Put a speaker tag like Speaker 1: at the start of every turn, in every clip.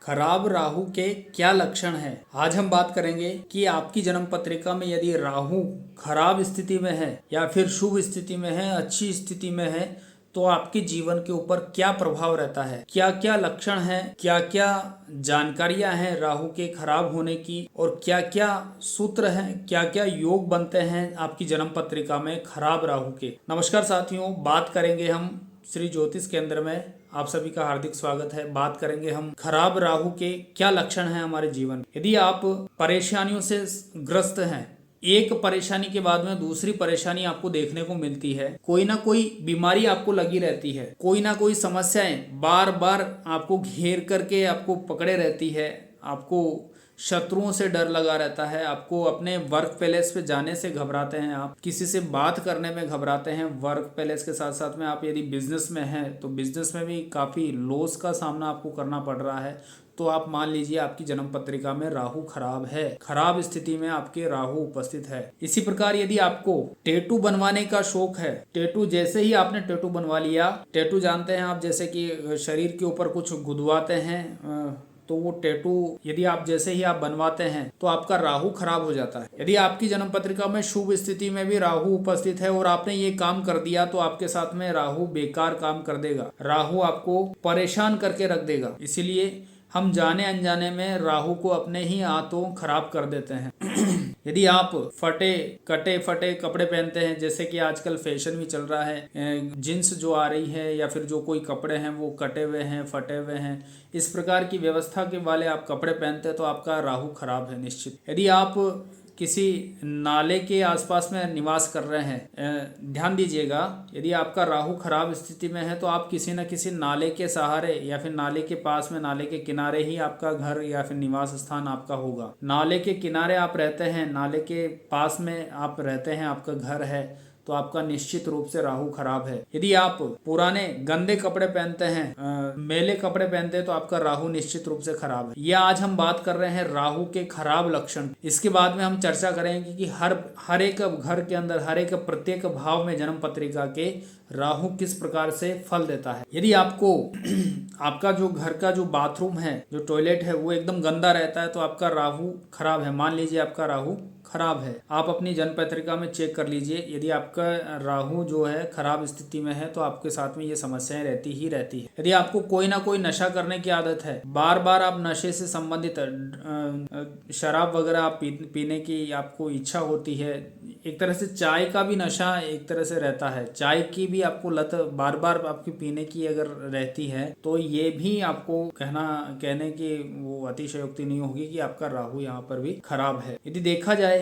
Speaker 1: खराब राहु के क्या लक्षण हैं? आज हम बात करेंगे कि आपकी जन्म पत्रिका में यदि राहु खराब स्थिति में है या फिर शुभ स्थिति में है, अच्छी स्थिति में है, तो आपके जीवन के ऊपर क्या प्रभाव रहता है, क्या क्या लक्षण हैं, क्या क्या जानकारियां हैं राहु के खराब होने की, और क्या क्या सूत्र हैं, क्या क्या योग बनते हैं आपकी जन्म पत्रिका में खराब राहु के। नमस्कार साथियों, बात करेंगे हम श्री ज्योतिष केंद्र में। आप सभी का हार्दिक स्वागत है। बात करेंगे हम खराब राहु के क्या लक्षण हैं हमारे जीवन। यदि आप परेशानियों से ग्रस्त हैं, एक परेशानी के बाद में दूसरी परेशानी आपको देखने को मिलती है, कोई ना कोई बीमारी आपको लगी रहती है, कोई ना कोई समस्याएं बार बार आपको घेर करके आपको पकड़े रहती है, आपको शत्रुओं से डर लगा रहता है, आपको अपने वर्क पैलेस पे जाने से घबराते हैं, आप किसी से बात करने में घबराते हैं। वर्क पैलेस के साथ साथ में आप यदि बिजनेस में हैं तो बिजनेस में भी काफ़ी लॉस का सामना आपको करना पड़ रहा है। तो आप मान लीजिए आपकी जन्म पत्रिका में राहु खराब है, खराब स्थिति में आपके राहु उपस्थित है। इसी प्रकार यदि आपको टैटू बनवाने का शौक है, टैटू जैसे ही आपने टैटू बनवा लिया, टैटू जानते हैं आप, जैसे कि शरीर के ऊपर कुछ गुदवाते हैं, तो वो टैटू यदि आप जैसे ही आप बनवाते हैं तो आपका राहु खराब हो जाता है। यदि आपकी जन्म पत्रिका में शुभ स्थिति में भी राहु उपस्थित है और आपने ये काम कर दिया तो आपके साथ में राहु बेकार काम कर देगा, राहु आपको परेशान करके रख देगा। इसीलिए हम जाने अनजाने में राहु को अपने ही हाथों खराब कर देते हैं। यदि आप कटे फटे कपड़े पहनते हैं, जैसे कि आजकल फैशन भी चल रहा है, जींस जो आ रही है या फिर जो कोई कपड़े हैं वो कटे हुए हैं, फटे हुए हैं, इस प्रकार की व्यवस्था के वाले आप कपड़े पहनते हैं तो आपका राहु खराब है निश्चित। यदि आप किसी नाले के आसपास में निवास कर रहे हैं, ध्यान दीजिएगा, यदि आपका राहु खराब स्थिति में है तो आप किसी न किसी नाले के सहारे या फिर नाले के पास में, नाले के किनारे ही आपका घर या फिर निवास स्थान आपका होगा। नाले के किनारे आप रहते हैं, नाले के पास में आप रहते हैं, आपका घर है, तो आपका निश्चित रूप से राहु खराब है। यदि आप पुराने गंदे कपड़े पहनते हैं, मैले कपड़े पहनते हैं, तो आपका राहु निश्चित रूप से खराब है। यह आज हम बात कर रहे हैं राहु के खराब लक्षण। इसके बाद में हम चर्चा करेंगे कि हर एक घर के अंदर, हर एक प्रत्येक भाव में जन्म पत्रिका के राहु किस प्रकार से फल देता है। यदि आपको आपका जो घर का जो बाथरूम है, जो टॉयलेट है, वो एकदम गंदा रहता है तो आपका राहु खराब है। मान लीजिए आपका राहु खराब है, आप अपनी जन्म पत्रिका में चेक कर लीजिए। यदि आपका राहु जो है खराब स्थिति में है तो आपके साथ में ये समस्याएं रहती ही रहती है। यदि आपको कोई ना कोई नशा करने की आदत है, बार बार आप नशे से संबंधित शराब वगैरह आप पीने की आपको इच्छा होती है, एक तरह से चाय का भी नशा एक तरह से रहता है, चाय की भी आपको लत बार बार आपकी पीने की अगर रहती है, तो ये भी आपको कहने की वो अतिशयोक्ति नहीं होगी कि आपका राहु यहाँ पर भी खराब है। यदि देखा जाए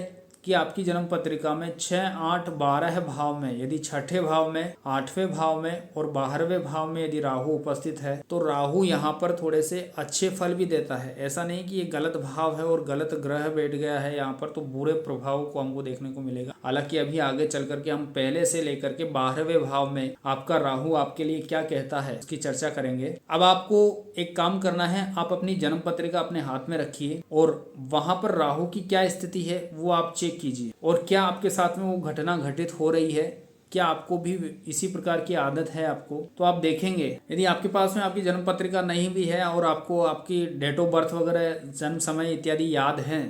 Speaker 1: कि आपकी जन्म पत्रिका में 6, 8, 12 भाव में, यदि छठे भाव में, 8वें भाव में और 12वें भाव में यदि राहु उपस्थित है तो राहु यहाँ पर थोड़े से अच्छे फल भी देता है। ऐसा नहीं कि ये गलत भाव है और गलत ग्रह बैठ गया है यहाँ पर तो बुरे प्रभाव को हमको देखने को मिलेगा। हालांकि अभी आगे चल करके हम पहले से लेकर के 12वें भाव में आपका राहु आपके लिए क्या कहता है इसकी चर्चा करेंगे। अब आपको एक काम करना है, आप अपनी जन्म पत्रिका अपने हाथ में रखिए और वहां पर राहु की क्या स्थिति है वो आप चेक कीजिए, और क्या आपके साथ में वो घटना घटित हो रही है, क्या आपको भी इसी प्रकार की आदत है आपको, तो आप देखेंगे। यदि आपके पास में आपकी जन्म पत्रिका नहीं भी है और आपको आपकी डेट ऑफ बर्थ वगैरह, जन्म समय इत्यादि याद हैं,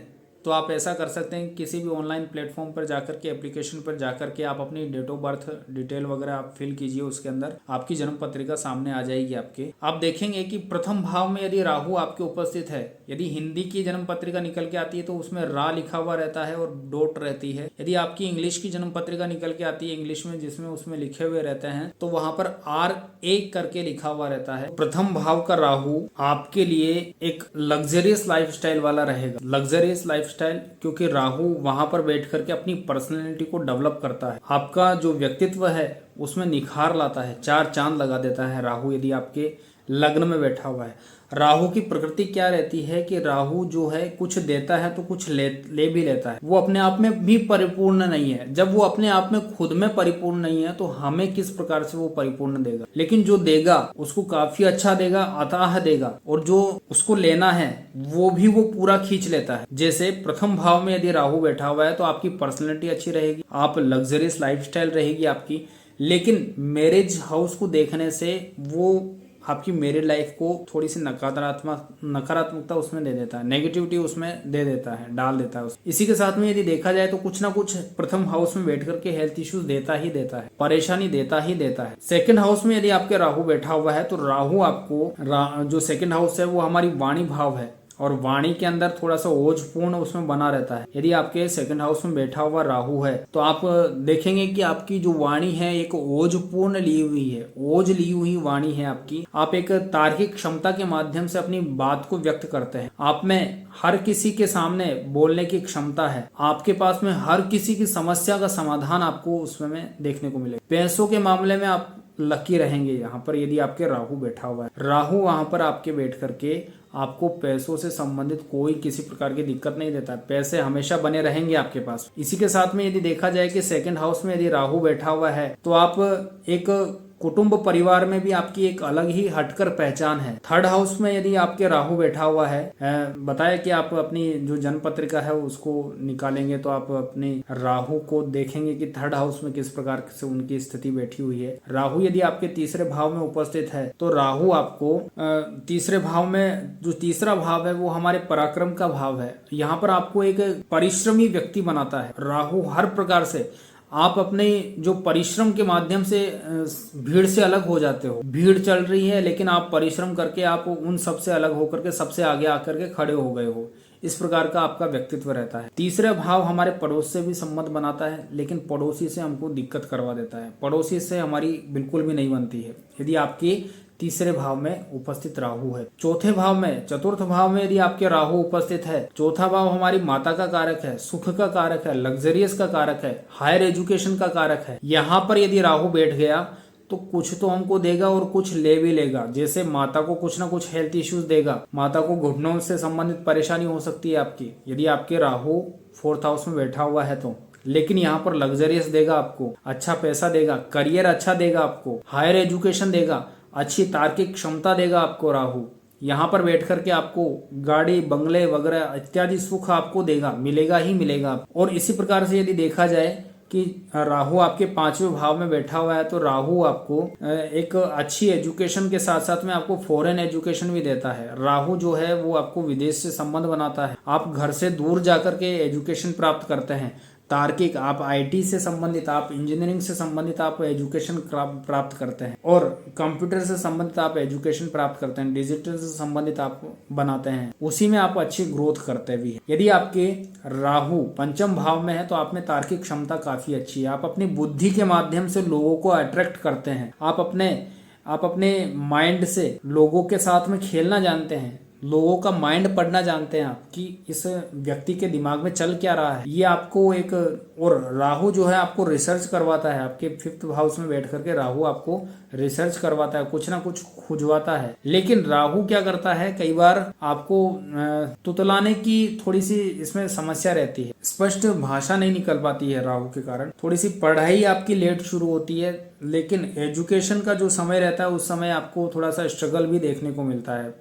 Speaker 1: तो आप ऐसा कर सकते हैं, किसी भी ऑनलाइन प्लेटफॉर्म पर जाकर के, एप्लीकेशन पर जाकर के आप अपनी डेट ऑफ बर्थ डिटेल वगैरह आप फिल कीजिए, उसके अंदर आपकी जन्म पत्रिका सामने आ जाएगी आपके। आप देखेंगे कि प्रथम भाव में यदि राहु आपके उपस्थित है, यदि हिंदी की जन्म पत्रिका निकल के आती है तो उसमें रा लिखा हुआ रहता है और डॉट रहती है। यदि आपकी इंग्लिश की जन्म पत्रिका निकल के आती है इंग्लिश में, जिसमें उसमें लिखे हुए रहते हैं, तो वहां पर R1 करके लिखा हुआ रहता है। प्रथम भाव का राहु आपके लिए एक लग्जरियस लाइफस्टाइल वाला रहेगा, लग्जरियस लाइफ, क्योंकि राहु वहां पर बैठ करके अपनी पर्सनैलिटी को डेवलप करता है, आपका जो व्यक्तित्व है उसमें निखार लाता है, 4 चांद लगा देता है राहु यदि आपके लग्न में बैठा हुआ है। राहु की प्रकृति क्या रहती है कि राहु जो है कुछ देता है तो कुछ ले भी लेता है, वो अपने आप में भी परिपूर्ण नहीं है। जब वो अपने आप में खुद में परिपूर्ण नहीं है तो हमें किस प्रकार से वो परिपूर्ण देगा, लेकिन जो देगा उसको काफी अच्छा देगा, अथाह देगा, और जो उसको लेना है वो भी वो पूरा खींच लेता है। जैसे प्रथम भाव में यदि राहु बैठा हुआ है तो आपकी पर्सनैलिटी अच्छी रहेगी, आप लग्जरियस लाइफस्टाइल रहेगी आपकी, लेकिन मैरिज हाउस को देखने से वो आपकी मैरिड लाइफ को थोड़ी सी नकारात्मकता उसमें दे देता है, नेगेटिविटी उसमें दे देता है, डाल देता है। इसी के साथ में यदि देखा जाए तो कुछ ना कुछ प्रथम हाउस में बैठ करके हेल्थ इश्यूज देता ही देता है, परेशानी देता ही देता है। सेकंड हाउस में यदि आपके राहु बैठा हुआ है तो राहु आपको जो सेकंड हाउस है वो हमारी वाणी भाव है और वाणी के अंदर थोड़ा सा ओजपूर्ण उसमें बना रहता है। यदि आपके सेकंड हाउस में बैठा हुआ राहु है तो आप देखेंगे कि आपकी जो वाणी है एक ओजपूर्ण ली हुई है, ओज ली हुई वाणी है आपकी। आप एक तार्किक क्षमता के माध्यम से अपनी बात को व्यक्त करते हैं। आप में हर किसी के सामने बोलने की क्षमता है। आपके पास में हर किसी की समस्या का समाधान आपको उसमें देखने को मिलेगा। पैसों के मामले में आप लकी रहेंगे यहाँ पर यदि आपके राहु बैठा हुआ है। राहु वहां पर आपके बैठ करके आपको पैसों से संबंधित कोई किसी प्रकार की दिक्कत नहीं देता है, पैसे हमेशा बने रहेंगे आपके पास। इसी के साथ में यदि देखा जाए कि सेकंड हाउस में यदि राहु बैठा हुआ है तो आप एक कुटुंब परिवार में भी आपकी एक अलग ही हटकर पहचान है। थर्ड हाउस में यदि आपके राहु बैठा हुआ है, बताया कि आप अपनी जो जन्म पत्रिका है उसको निकालेंगे तो आप अपने राहु को देखेंगे कि थर्ड हाउस में किस प्रकार से उनकी स्थिति बैठी हुई है। राहु यदि आपके तीसरे भाव में उपस्थित है तो राहु आपको तीसरे भाव में, जो तीसरा भाव है वो हमारे पराक्रम का भाव है। यहाँ पर आपको एक परिश्रमी व्यक्ति बनाता है राहु। हर प्रकार से आप अपने जो परिश्रम के माध्यम से भीड़ से अलग हो जाते हो। भीड़ चल रही है लेकिन आप परिश्रम करके आप उन सबसे अलग होकर के सबसे आगे आकर के खड़े हो गए हो। इस प्रकार का आपका व्यक्तित्व रहता है। तीसरा भाव हमारे पड़ोस से भी संबंध बनाता है लेकिन पड़ोसी से हमको दिक्कत करवा देता है। पड़ोसी से हमारी बिल्कुल भी नहीं बनती है यदि आपकी तीसरे भाव में उपस्थित राहु है। चौथे भाव में, चतुर्थ भाव में यदि आपके राहु उपस्थित है, चौथा भाव हमारी माता का कारक है, सुख का कारक है, लग्जरियस का कारक है, हायर एजुकेशन का कारक है। यहाँ पर यदि राहु बैठ गया तो कुछ तो हमको देगा और कुछ ले भी लेगा। जैसे माता को कुछ ना कुछ हेल्थ इश्यूज देगा, माता को घुटनों से संबंधित परेशानी हो सकती है आपकी यदि आपके राहु फोर्थ हाउस में बैठा हुआ है तो। लेकिन यहाँ पर लग्जरियस देगा आपको, अच्छा पैसा देगा, करियर अच्छा देगा आपको, हायर एजुकेशन देगा, अच्छी तार्किक क्षमता देगा आपको राहु। यहाँ पर बैठ करके आपको गाड़ी, बंगले वगैरह इत्यादि सुख आपको देगा, मिलेगा ही मिलेगा। और इसी प्रकार से यदि देखा जाए कि राहु आपके पांचवें भाव में बैठा हुआ है तो राहु आपको एक अच्छी एजुकेशन के साथ साथ में आपको फॉरेन एजुकेशन भी देता है। राहु जो है वो आपको विदेश से संबंध बनाता है। आप घर से दूर जाकर के एजुकेशन प्राप्त करते हैं। तार्किक, आप आईटी से संबंधित, आप इंजीनियरिंग से संबंधित आप एजुकेशन प्राप्त करते हैं और कंप्यूटर से संबंधित आप एजुकेशन प्राप्त करते हैं, डिजिटल से संबंधित आप बनाते हैं, उसी में आप अच्छी ग्रोथ करते भी हैं। यदि आपके राहु पंचम भाव में है तो आप में तार्किक क्षमता काफी अच्छी है। आप अपनी बुद्धि के माध्यम से लोगों को अट्रैक्ट करते हैं। आप अपने माइंड से लोगों के साथ में खेलना जानते हैं, लोगों का माइंड पढ़ना जानते हैं आप कि इस व्यक्ति के दिमाग में चल क्या रहा है। ये आपको एक, और राहु जो है आपको रिसर्च करवाता है। आपके फिफ्थ हाउस में बैठ करके राहु आपको रिसर्च करवाता है, कुछ ना कुछ खुजवाता है। लेकिन राहु क्या करता है, कई बार आपको तुतलाने की थोड़ी सी इसमें समस्या रहती है। स्पष्ट भाषा नहीं निकल पाती है राहु के कारण। थोड़ी सी पढ़ाई आपकी लेट शुरू होती है, लेकिन एजुकेशन का जो समय रहता है उस समय आपको थोड़ा सा स्ट्रगल भी देखने को मिलता है।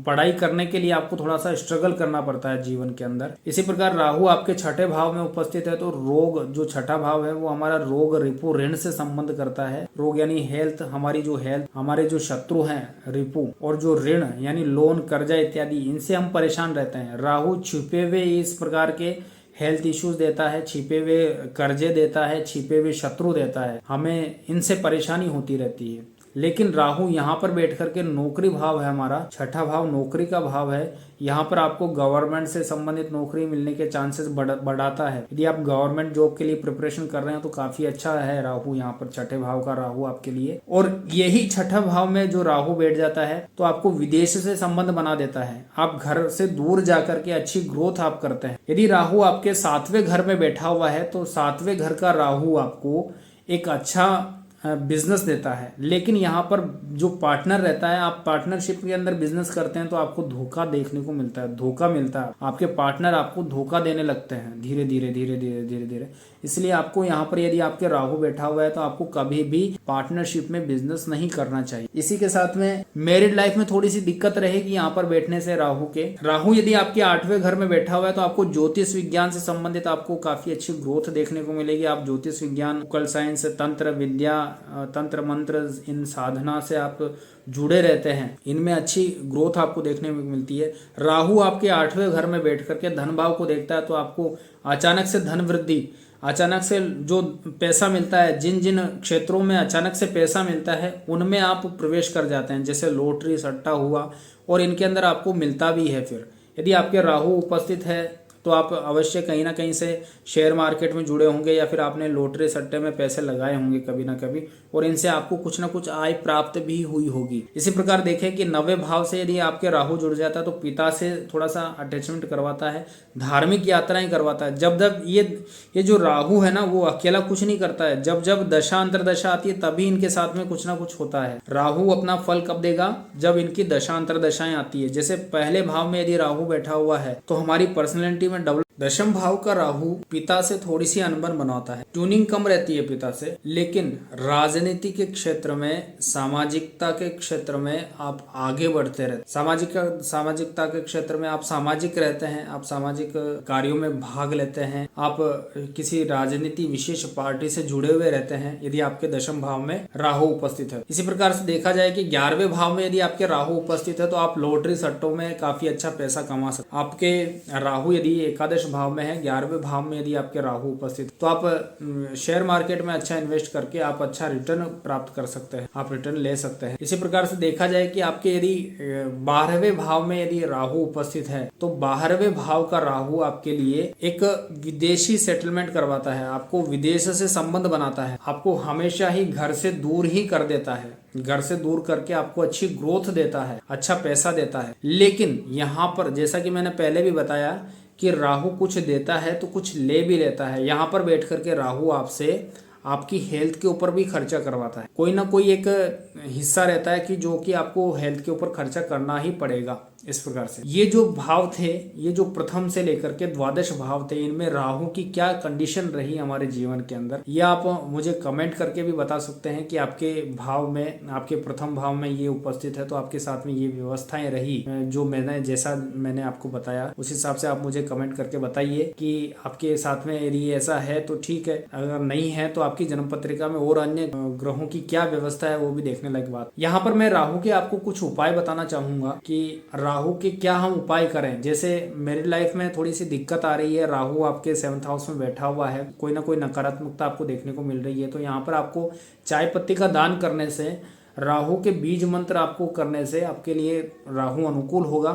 Speaker 1: पढ़ाई करने के लिए आपको थोड़ा सा स्ट्रगल करना पड़ता है जीवन के अंदर। इसी प्रकार राहु आपके छठे भाव में उपस्थित है तो रोग, जो छठा भाव है वो हमारा रोग, रिपु, ऋण से संबंध करता है। रोग यानी हेल्थ, हमारी जो हेल्थ, हमारे जो शत्रु हैं रिपु, और जो ऋण यानी लोन, कर्जा इत्यादि, इनसे हम परेशान रहते हैं। राहु छिपे हुए इस प्रकार के हेल्थ इश्यूज देता है, छिपे हुए कर्जे देता है, छिपे हुए शत्रु देता है, हमें इनसे परेशानी होती रहती है। लेकिन राहु यहाँ पर बैठ करके नौकरी भाव है हमारा, छठा भाव नौकरी का भाव है। यहाँ पर आपको गवर्नमेंट से संबंधित नौकरी मिलने के चांसेस बढ़ाता है। यदि आप गवर्नमेंट जॉब के लिए प्रिपरेशन कर रहे हैं तो काफी अच्छा है राहु, यहाँ पर छठे भाव का राहु आपके लिए। और यही छठा भाव में जो राहु बैठ जाता है तो आपको विदेश से संबंध बना देता है। आप घर से दूर जाकर के अच्छी ग्रोथ आप करते हैं। यदि राहु आपके सातवें घर में बैठा हुआ है तो सातवें घर का राहु आपको एक अच्छा बिजनेस देता है। लेकिन यहाँ पर जो पार्टनर रहता है, आप पार्टनरशिप के अंदर बिजनेस करते हैं तो आपको धोखा देखने को मिलता है, धोखा मिलता है। आपके पार्टनर आपको धोखा देने लगते हैं धीरे धीरे। इसलिए आपको यहाँ पर यदि आपके राहु बैठा हुआ है तो आपको कभी भी पार्टनरशिप में बिजनेस नहीं करना चाहिए। इसी के साथ में मैरिड लाइफ में थोड़ी सी दिक्कत रहेगी यहाँ पर बैठने से राहु के। राहु यदि आपके आठवें घर में बैठा हुआ है तो आपको ज्योतिष विज्ञान से संबंधित आपको काफी अच्छी ग्रोथ देखने को मिलेगी। आप ज्योतिष विज्ञान, ओकल साइंस, तंत्र विद्या, तंत्र मंत्र, इन साधना से आप जुड़े रहते हैं, इनमें अच्छी ग्रोथ आपको देखने में मिलती है। राहु आपके 8वें घर में बैठ करके धन भाव को देखता है, तो आपको अचानक से धन वृद्धि, अचानक से जो पैसा मिलता है, जिन जिन क्षेत्रों में अचानक से पैसा मिलता है उनमें आप प्रवेश कर जाते हैं, जैसे लॉटरी, सट्टा हुआ, और इनके अंदर आपको मिलता भी है। फिर यदि आपके राहु उपस्थित है तो आप अवश्य कहीं ना कहीं से शेयर मार्केट में जुड़े होंगे, या फिर आपने लॉटरी सट्टे में पैसे लगाए होंगे कभी ना कभी, और इनसे आपको कुछ ना कुछ आय प्राप्त भी हुई होगी। इसी प्रकार देखें कि 9वें भाव से यदि आपके राहु जुड़ जाता है तो पिता से थोड़ा सा अटैचमेंट करवाता है, धार्मिक यात्राएं करवाता है। जब जब ये जो राहु है ना, वो अकेला कुछ नहीं करता है, जब जब दशा अंतरदशा आती है तभी इनके साथ में कुछ ना कुछ होता है। राहु अपना फल कब देगा? जब इनकी दशा अंतरदशाएं आती है। जैसे पहले भाव में यदि राहु बैठा हुआ है तो हमारी पर्सनैलिटी में डबल। दशम भाव का राहु पिता से थोड़ी सी अनबन बनाता है, ट्यूनिंग कम रहती है पिता से, लेकिन राजनीति के क्षेत्र में, सामाजिकता के क्षेत्र में आप आगे बढ़ते रहते। सामाजिकता के क्षेत्र में आप सामाजिक रहते हैं, आप सामाजिक कार्यों में भाग लेते हैं, आप किसी राजनीति विशेष पार्टी से जुड़े हुए रहते हैं यदि आपके दशम भाव में राहु उपस्थित है। इसी प्रकार से देखा जाए कि 11वें भाव में यदि आपके राहु उपस्थित है तो आप लॉटरी सट्टों में काफी अच्छा पैसा कमा सकते। आपके राहु यदि एकादश भाव में है, 11वें भाव में यदि आपके राहु उपस्थित, तो आप शेयर मार्केट में अच्छा इन्वेस्ट करके आप अच्छा रिटर्न प्राप्त कर सकते हैं, आप रिटर्न ले सकते हैं। इसी प्रकार से देखा जाए कि आपके यदि 12वें भाव में यदि राहु उपस्थित है तो 12वें भाव का राहु आपके लिए एक विदेशी सेटलमेंट करवाता है, आपको विदेश से संबंध बनाता है, आपको हमेशा ही घर से दूर ही कर देता है, घर से दूर करके आपको अच्छी ग्रोथ देता है, अच्छा पैसा देता है। लेकिन यहाँ पर जैसा कि मैंने पहले भी बताया कि राहु कुछ देता है तो कुछ ले भी लेता है। यहाँ पर बैठ करके राहु आपसे आपकी हेल्थ के ऊपर भी खर्चा करवाता है, कोई ना कोई एक हिस्सा रहता है कि जो कि आपको हेल्थ के ऊपर खर्चा करना ही पड़ेगा। इस प्रकार से ये जो भाव थे, ये जो प्रथम से लेकर के द्वादश भाव थे, इनमें राहु की क्या कंडीशन रही हमारे जीवन के अंदर, ये आप मुझे कमेंट करके भी बता सकते हैं कि आपके भाव में, आपके प्रथम भाव में ये उपस्थित है तो आपके साथ में ये व्यवस्थाएं रही जो जैसा मैंने आपको बताया, उस हिसाब से आप मुझे कमेंट करके बताइए कि आपके साथ में यदि ऐसा है तो ठीक है, अगर नहीं है तो आपकी जन्म पत्रिका में और अन्य ग्रहों की क्या व्यवस्था है वो भी देखने लायक बात। यहाँ पर मैं राहु के आपको कुछ उपाय बताना चाहूंगा कि राहु के क्या हम उपाय करें। जैसे मेरी लाइफ में थोड़ी सी दिक्कत आ रही है, राहु आपके 7th हाउस में बैठा हुआ है, कोई ना कोई नकारात्मकता आपको देखने को मिल रही है, तो यहाँ पर आपको चाय पत्ती का दान करने से, राहु के बीज मंत्र आपको करने से आपके लिए राहु अनुकूल होगा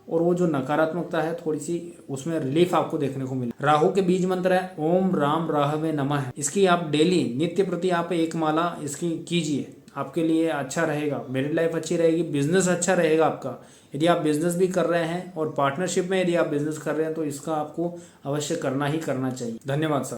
Speaker 1: और वो जो नकारात्मकता है थोड़ी सी उसमें रिलीफ आपको देखने को मिले। राहु के बीज मंत्र है ओम राम राहवे नमः। इसकी आप डेली नित्य प्रति आप एक माला इसकी कीजिए, आपके लिए अच्छा रहेगा, मेरिड लाइफ अच्छी रहेगी, बिजनेस अच्छा रहेगा आपका। यदि आप बिजनेस भी कर रहे हैं और पार्टनरशिप में यदि आप बिजनेस कर रहे हैं तो इसका आपको अवश्य करना ही करना चाहिए। धन्यवाद सर।